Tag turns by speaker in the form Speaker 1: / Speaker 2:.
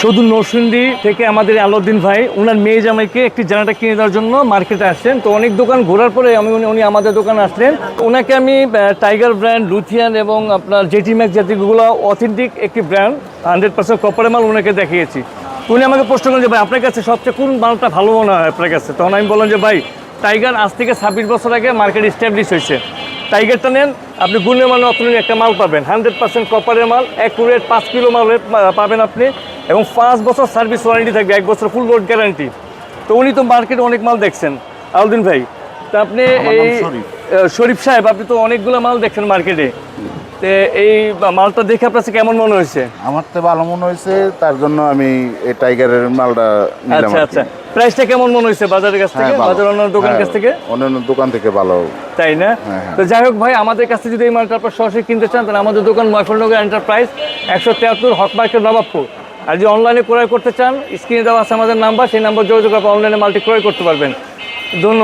Speaker 1: শুধু নরসিংদী থেকে আমাদের আলাউদ্দিন ভাই ওনার মেয়ে জামাইকে একটি জেনারেটর কিনে দেওয়ার জন্য মার্কেটে আসছেন। তো অনেক দোকান ঘোরার পরে উনি আমাদের দোকানে আসলেন। ওনাকে আমি টাইগার ব্র্যান্ড, লুথিয়ান এবং আপনার জেটি ম্যাক্স জাতীয়গুলো অথেন্টিক একটি ব্র্যান্ড 100% কপারের মাল ওনাকে দেখিয়েছি। উনি আমাকে প্রশ্ন করেন যে ভাই আপনার কাছে সবচেয়ে কোন মালটা ভালো মনে হয় আপনার কাছে? তখন আমি বললাম যে ভাই টাইগার আজ থেকে 26 বছর আগে মার্কেট এস্টাবলিশ হয়েছে। টাইগারটা নেন, আপনি গুণের মানে অত্যাধুনিক একটা মাল পাবেন, 100% কপারের মাল, অ্যাকুরেট 5 কিলো মাল পাবেন আপনি, এবং 5 বছর সার্ভিস ওয়ারেন্টি থাকবে, 1 বছর ফুল লোড গ্যারান্টি। তো উনি তো মার্কেটে অনেক মাল দেখছেন আলাউদ্দিন ভাই, তো আপনি এই শরীফ সাহেব আপনি তো অনেকগুলো মাল দেখছেন মার্কেটে, তো এই মালটা দেখে আপনার কাছে কেমন মনে হয়েছে?
Speaker 2: আমার তো ভালো মনে হয়েছে, তার জন্য আমি এই টাইগারের মালটা নিলাম।
Speaker 1: আচ্ছা আচ্ছা, প্রাইসটা কেমন মনে হয়েছে বাজারের কাছ থেকে, বাজার অন্যান্য দোকানের কাছ থেকে?
Speaker 2: অন্যান্য দোকান থেকে ভালো,
Speaker 1: তাই না? তো যাই হোক ভাই, আমাদের কাছে যদি এই মালটা আপনার সরাসরি কিনতে চান তাহলে আমাদের দোকান ময়ফলনগর এন্টারপ্রাইজ, 173 হক মার্কেট, নবাবপুর। আর যদি অনলাইনে ক্রয় করতে চান, স্ক্রিনে দেওয়া আছে আমাদের নাম্বার, সেই নাম্বার যোগাযোগ করে অনলাইনে মালটি ক্রয় করতে পারবেন। ধন্যবাদ।